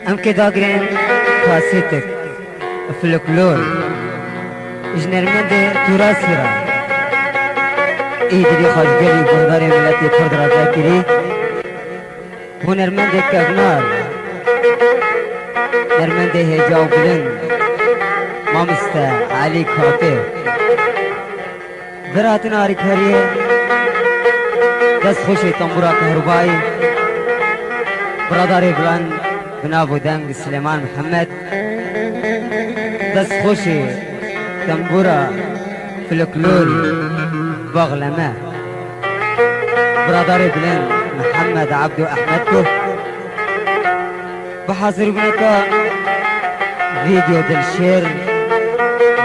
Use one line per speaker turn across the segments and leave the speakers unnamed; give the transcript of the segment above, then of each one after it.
ام که داگرین کاسیتک فلکلور جنرمند توراسی را ایدری خوشگلی گردار ملتی کرد را ذکری هنرمند کفنار نرمند هجاو بلند مامستا علی کافه براتن آری کاریه دست خوشی تنبورا کهربایی برادر بلند بنابو دنگ سلیمان محمد دست خوشی تنبورا فلکلوری باغلمه برادر بلند محمد عبدو احمد کو بحاضر بنکا ویدیو دلشیر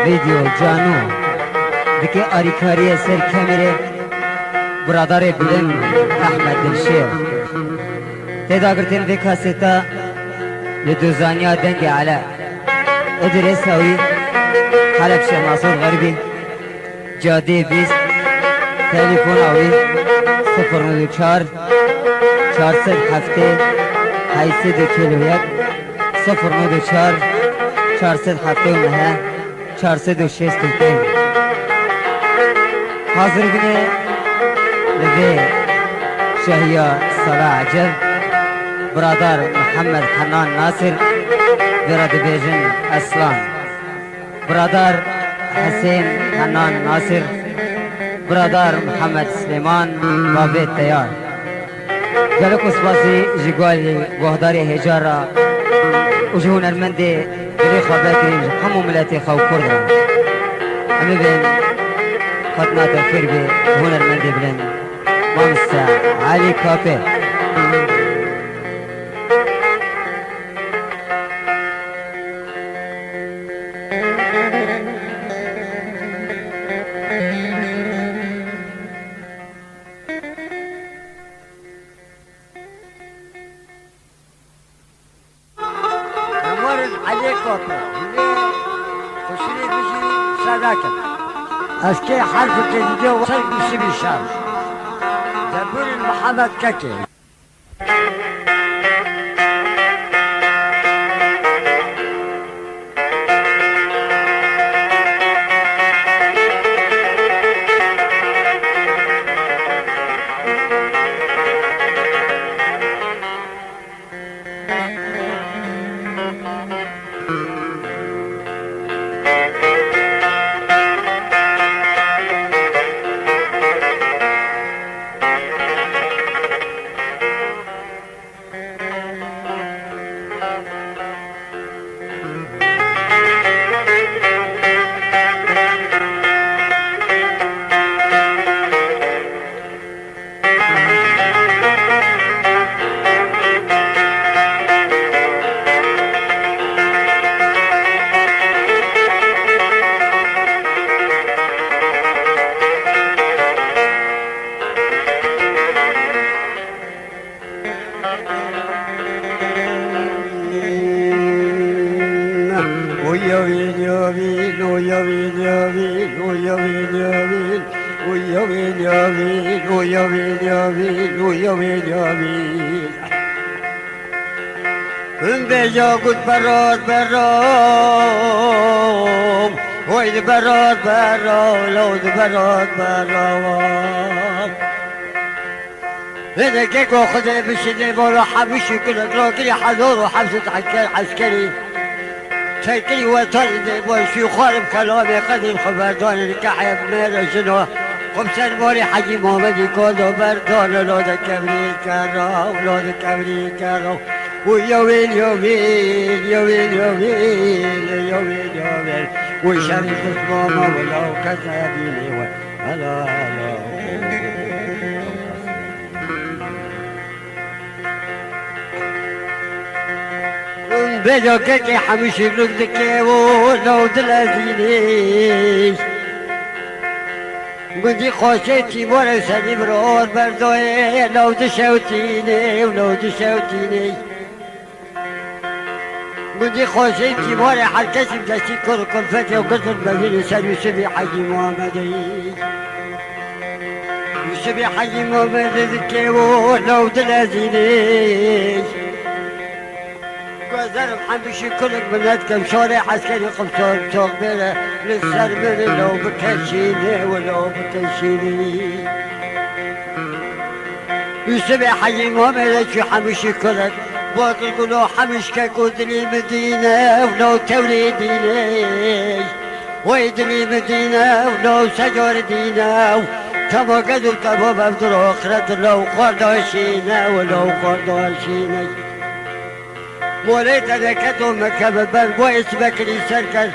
ویدیو جانو دکی آریکاری سر کمیره برادر بلند احمد دلشیر تیدا کرتین وی کاسیتا لدوزانیا دنگ علا ادریس هاوی حلب شیخ ناصر غربی جاده 20 تلفون هاوی 094 407 841 094 479 465 حاضر بینه لذي شهية صلاح عجب برادر محمد حنان ناصر براد بيجن أسلان برادر حسين حنان ناصر برادر محمد سليمان بابي تيار جلوك سباسي جيقوالي وهداري هجارة وجهون المندي بلي خباكري همو ملاتي خو كردها أمي بين خطنا تفكير بي هون المندي بلن مامسا علي كافي
اسكي حرف التجديد وصل بسبي الشام دبر محمد ككي براد برام ويد براد برام لود براد برام هذا كيكو خذ بشدي بورا حبشي كل راكلي حضور وحبسة عسكري شيكلي وطرد وشي خارب كلامي قديم خبردان الكحية بمير شنو خمسة موري حجي محمد كودو بردان لود كبري كرام لود كبري كرام ويا وين يا وين يا وين يا وين يا وين يا وين وشمس ماما ولو كذابيني هلا هلا بجو كيكي حمشي بلدك ولو دلازيني قدي خوشيتي ورا سني برود بردوي لو دشوتيني ولو دشوتيني قدي خوشيتي ورا حركتي بدشي كل فتي وقلت المدينة سن يسبي حجي محمدي يسبي حجي محمد ذكي ولو دلازيني درب حمشي كلك بناتكم شوري عسكري قبطون سوق بينا للسر من لو بكشيني ولو بكشيني يسمع حي محمد شو حمشي كلك باطل قولوا حمش كودني مدينة ولو توليديني ويدني مدينة ولو سجور دينا تبا قدر تبا بفدر اخرت لو قرداشينا ولو قرداشينا وليت انا كتو مكب بويس بكري سركر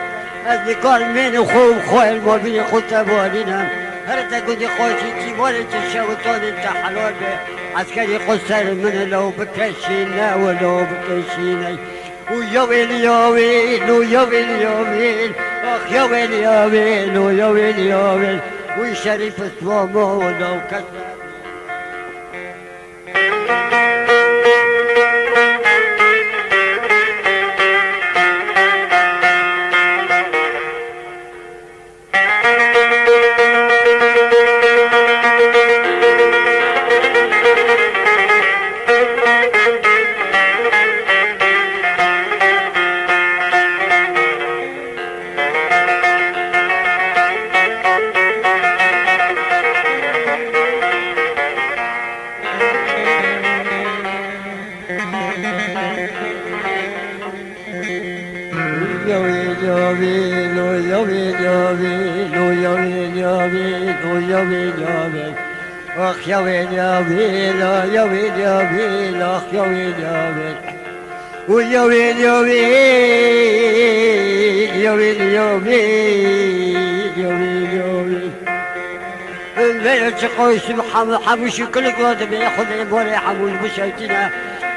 اذكار من خوب خوي المبين خلت ابوالينا هرتا قدي خوشي تيموري تشاوتون انت حلول عسكري قصر من لو بكشينا ولو بكشينا ويا ويل يا ويل ويا ويل يا ويل اخ يا ويل يا ويل ويا ويل يا ويل وشريف اسوامه ولو كسر اخ يا ويل يا ويل يا ويل يا ويل اخ يا ويل يا ويل ويا ويل يا ويل يا ويل يا ويل يا ويل يا ويل الليل تقويس حمش كل قوة بياخذ بوري حمول بشيتنا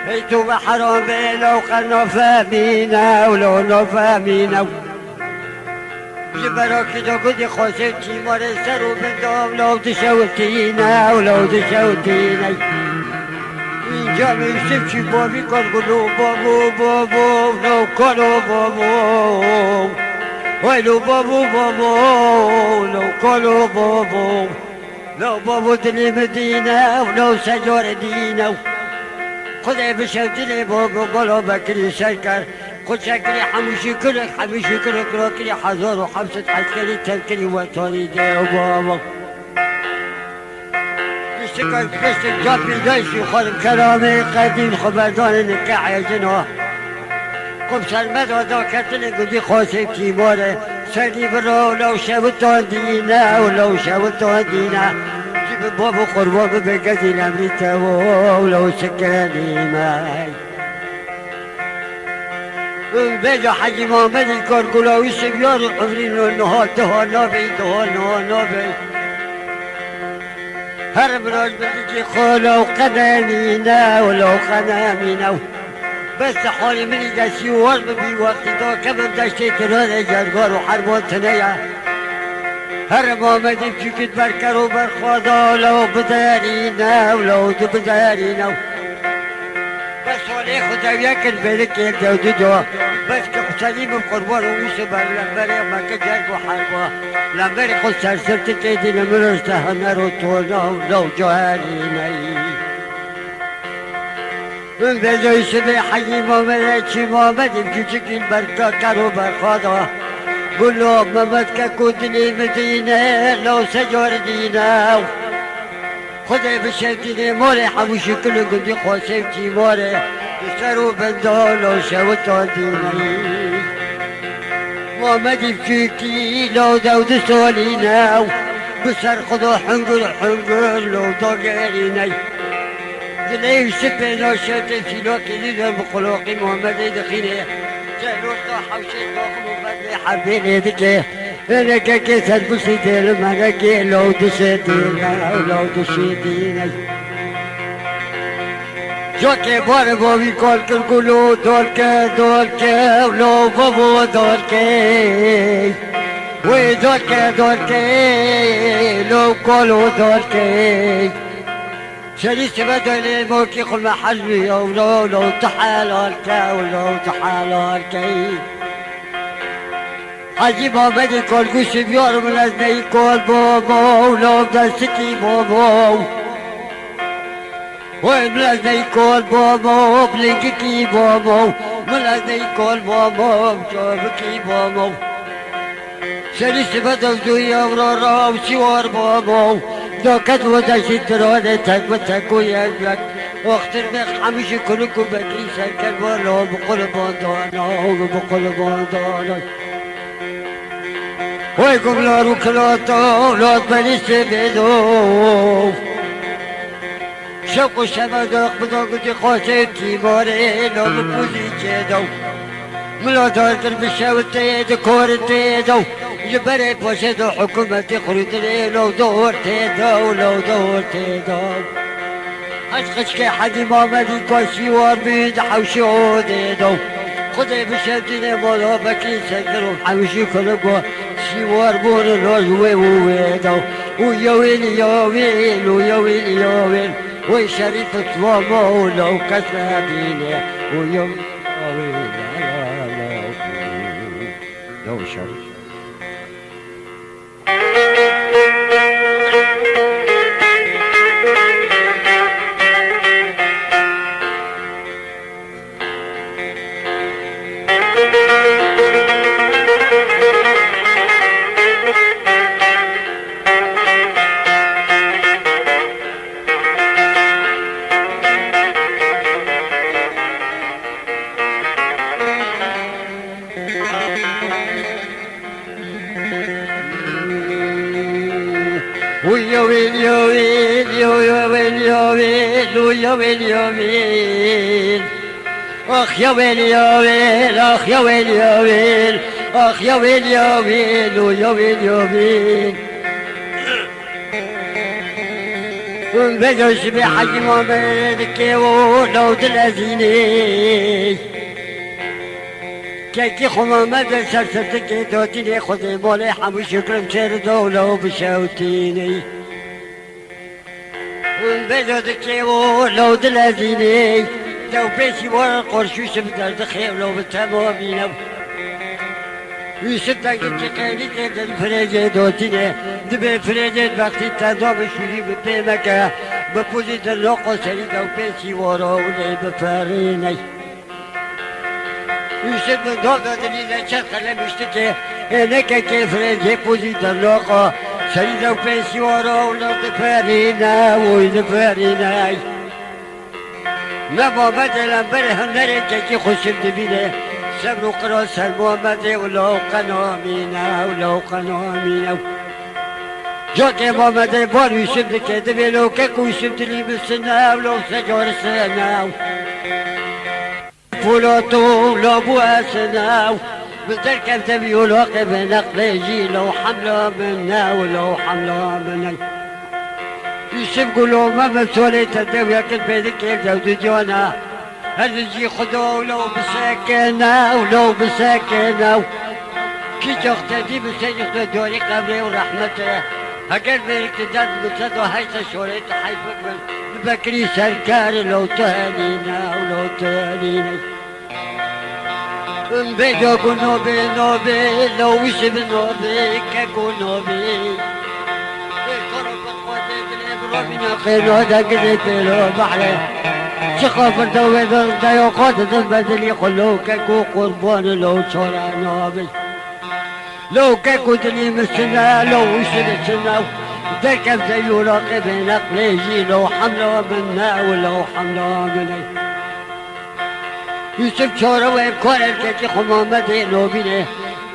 هيتو بحرام بينا وقنا فامينا ولو نفامينا جبروكي دو قدي خوشتي موري سرو بندوم لو تشوتينا ولو تشوتينا جامي سبشي بابي كون قلو بابو بابو لو كونو بابو ويلو بابو بابو لو كونو بابو لو بابو دلي مدينة ولو سجور دينا خذي بشوتني بابو قلو بكري شكر قل شكري حمشي كلك حمشي كلك روكلي حزور وحبسة عسكري تنكري وطولي دي وبابا يشتكر كشت الجابي ليشي خلم كلامي قديم خبردان النكاح يا جنوة قبس المدوى ذاكتني قدي خوشي كيموري سيدي برو لو شاوتون دينا ولو شاوتون دينا جيب بابو قربان بقدي الامريكا ولو سكرني ماي بيجا حجي محمد يكون قولوا يسبيار الحفرين والنهار دهار نابي دهار نابي هرب راج بديكي خولو قدامينا ولو قدامينا بس حالي مني داشي ورب بي وقت دو كمم داشتي كنان جرگار وحربان تنيا هرب محمد يبكي بركر وبرخوادا لو بدارينا ولو بدارينا بس ولي خداويا كان بالك يلدو دو بس كخسالي من قربان ويسبر لمبري ما كجرق وحربا لمبري خد سرسرت تيدي نمرش تهنر وطولنا ولو جوهريني من بيجو يسمي حي محمد محمد يمكي البركة كانوا برخادا قول له محمد كودني مدينة لو سجور دينا خذي بشيتني موري حمشي كل قدي خوشيتي موري تسرو بندول وشوتو ديني محمد يبكيكي لو داود سولينا بسر خذو حنقل لو ضاقريني دلي سبنا شتي في لوكي لذا بقلوقي محمد يدخيني جالوش طاحة وشي طاقم وبدي حبيني ذكي انا كيسر بسيتي لما نكي لو دشيتينا ولو دشيتينا جوكي باربو بيقول كل قلو دولكي ولو بابو دولكي وي دولكي لو قولو دولكي شريس بدل موكي قل ما حجبي لو تحالالكي ولو تحالالكي حجي محمد يقول قوش بيور من ازني يقول بابو ولو بدستي بابو وين من ازني يقول بابو بلنكي بابو ملادي كل بامو جابكي بامو سريس بدل دويا ورا وشوار بامو دوكت وداشي تروني تك وياك واختر بيخ حمشي كلكم بكري سكن ولو بقول باندانا ويقوم لارو كلاتو لات بنيس بدو شوق شبداق بداق دي خاطر تيماري لو بكوزي جدو ملا دارتر بشاوتي دكور تيدو جبري باشدو حكومتي خريطري لو دور تيدو عشقش كي حدي ما مدي كوشي واربيد حوشي عوديدو خذي بشدني مولا بكي سكرو حوشي كلقوا شي واربون الروز ويدو ويا ويل وشريطة ماما لو كسبيني ويا ويل لو شريط ويا ويل اخ يا ويل بجوش بحجي ما بيدك ولو دلازيني كيكي خما مدى سرسرتك دوتيني خذي مولي حمو شكرم سير دولو بشاوتيني بجوزك ولو دلازيني لو بيشي ورا قرشوش بدر دخيل لو بتمامينو يشدك تقيني كيف الفريجي دوتيني دبي فريجي وقتي تدوم شولي ببيمك بپوزي دلوقو سري لو بيشي ورا ولي بفاريني يشد من دول دليل شرق لمشتكي هناك كيف رجي بوزي دلوقو سري لو بيشي ورا ولو بفارينا ويدفارينا نبا بدلا برهم نرجي خوش بدبيني سبرو قراص المحمد ولو قنامينا جاكي محمد بارو يشد كدبي لو كاكو يشد لي بالسنا ولو سجور سنا فولوتو لو بواسنا بدل كذب يلاقي بنقليجي لو حمله منا ولو حمله منا يسيب قولوا ما مسولي تدوي ياكل بيدك يبدو جوانا هل يجي خذوا ولو بساكنة كي تختدي بسيجي دوري قبري ورحمته هكذا بيك تداد بتصدو هايسا شوريت حيفك بكري سركار لو تهانينا بيجو نوبي لو وش بنوبي كاكو نوبي ربنا خير هذاك اللي تلو بحره شقف الدوي ضد يقود البدل يخلو كاكو قربان لو صار نوبي لو كاكو دلي مسنا لو وش السنا ذاك زي راقب نقليجي لو حمله منا ولو حمله مني يوسف شورا ويبكور الكاكي خمامتي نوبيني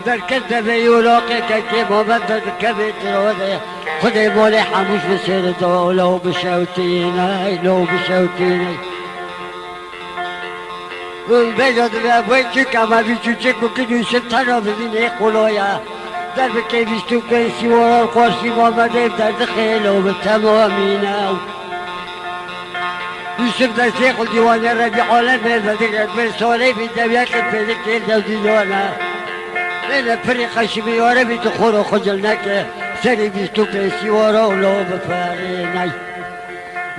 ذا الكذب يلاقي كاكي مامد الكبت روضي خذي مولي حموش بسيرته لو بشوتيني بيجد بابويتي كما بيشوتك وكدو يوسف تنو بديني قولويا ذا بكي بيشتو كيسي ورا القرشي مامد يبدأ دخيلو بالتمامينو يوسف ذا شيخ الديوان الربيع عالم بذكر بالسولي في الدبيات الفيزيكيل ذا ديوانا من الفريق الشبي وربي تخور خجلناك سري بيستو كيسي ورا ولو بفاريني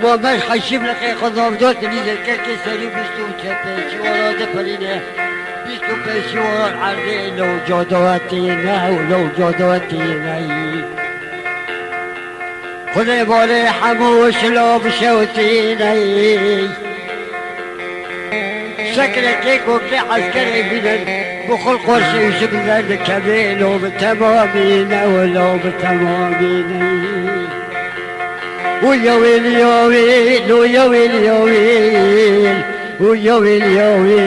ومش خشيب لك خضوم دوت ليزا كاكي سري بيستو كيسي ورا دفريني بيستو كيسي ورا العرضين لو جودواتينا خذي بولي حموش لو بشوتيني سكنة كيك وكي عسكري بلد بخل قرص يوسف ذلك كبير وبتمامين ولو بتمامين ويا ويل يا ويل ويا ويل يا ويل ويا ويل يا ويل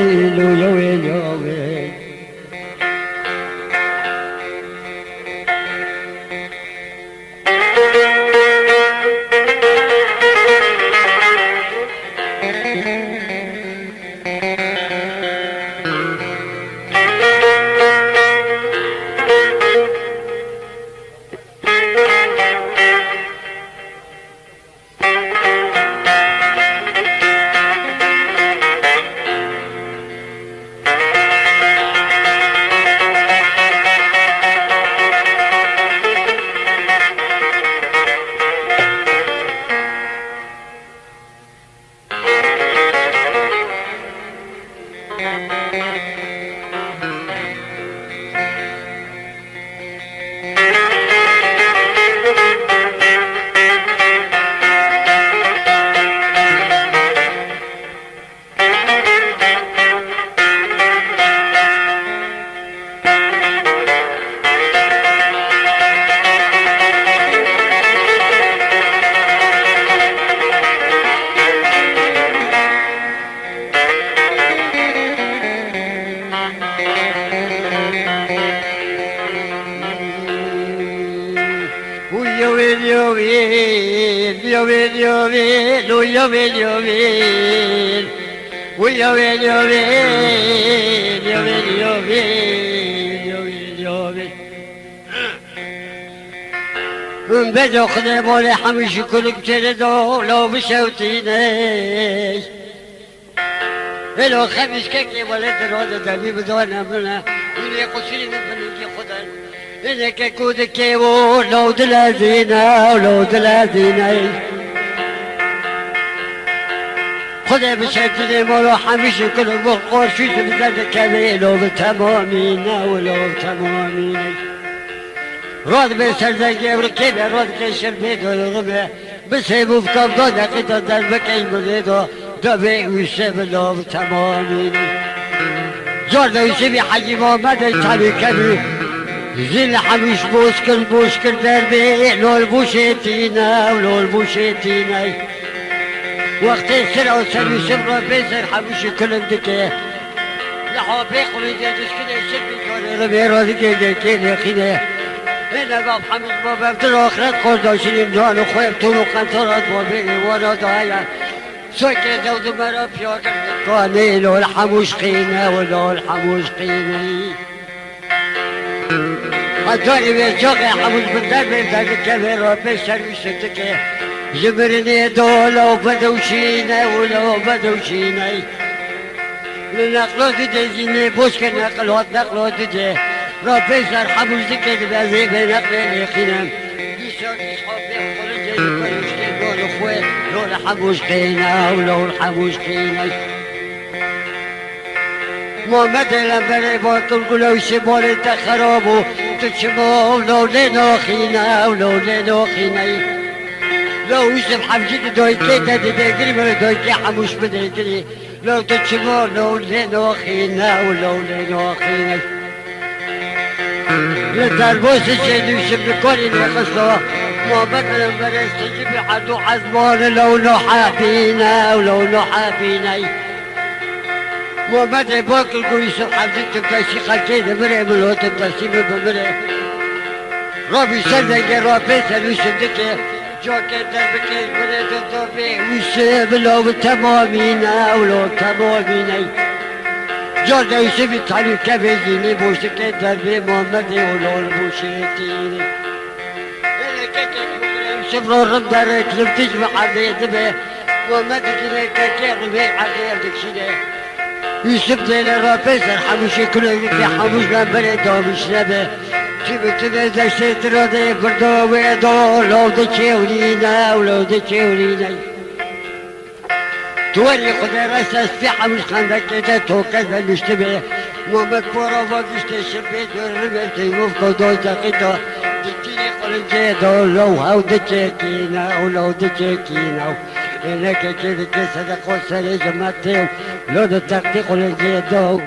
ويا ويل يا ويل ويا ويل يا ويل يا ويل يا ويل يا ويل يا ويل من بدو خدم ولا حمش كل بتردو لو بشوتينيش لو خمس كيكي ولا ترود دبي بدون منا اللي قصري من بنيجي خدن إنك كود كيو لو دلازينا ولو دلازينيش خدا بشتني مرو حمش كل بقور شو تبدأ كبير وبتمامين ولو بتمامين راد بسرزنجي وركيبه راد كشر بيدو الغبه بسيبو في قبضه دقيقة دربك المريدو دبي ويسيب لو بتمامين زور يسيبي حجي محمد الشعبي كبير زين حمش بوشكر دربي لو البوشيتينا ولو البوشيتينا وقت السرعة وسلوي سمرة بيزر حمشي كل مدكي لحوابيق وليدي تسكني سلبي كوني ربي راضي كيني يا خيني هنا باب حمد بابا بتلو اخرات قردو شني مدوان وخويب طولو قنطرات وبيني وانا ضايا سوكي دود مرا بيوكر كوني لو الحموش قيني ولو الحموش قيني هدوني بيجوغي حموش بالدربي بذلك الكبير ربي سلوي سلتكي جبرني دولة وبدوشينا ولو بدوشينا لنقلو تجيني بوشك نقلوت نقلو تجي ربي سر حبوش ذكر بذيب نقلي خينام ديشوك صحابي خرجي بروشكي دول اخوي لو حبوش قينا ولو الحبوش قينا محمد لما باطل قلو شبول تخربو تشمو لو لينو خينا ولو لينو خينا لو يوسف حمجيك دوي كيتا دي من دوي حموش بدري لو تشمو لو لينو خينا ولو لينو خينا لتربوس الشيد يوسف بكل نقصه محمد لما يستجيب حدو حزبون لو نوحا فينا ولو نوحا فينا محمد باكل يوسف حمجيك تبتشي خلقين مري ملو تبتشي بمري ربي صدق ربي سلوسف دكي جوكي دربكي بريد الضبي ويسيب لو بتمامينا ولو تمامينا جوكي يوسف يتعلم كبيريني بوشكي دربي محمدي ولو البوشيتيني إلي كيكي مقرم سبرو رمدارك لم تجمع عبيد به محمدي كني كيكي ربي عقير دكشيني يوسف دينا ربي سر حموشي كله يكي حموش من بريد ومش نبي جبت بيزا شترو دي بردو ويدو لو دكيولينا ولو دكيولينا توري قدر اساس في حمش خندك كده توكز المشتبه محمد كورا وقشت الشبيت ورمتي مفكو دو تقيتو دكيني قلنجي دو لو هاو دكيكينا ولو دكيكينا إنك كذا كسر قصر جمتي لو تحقيق الجدو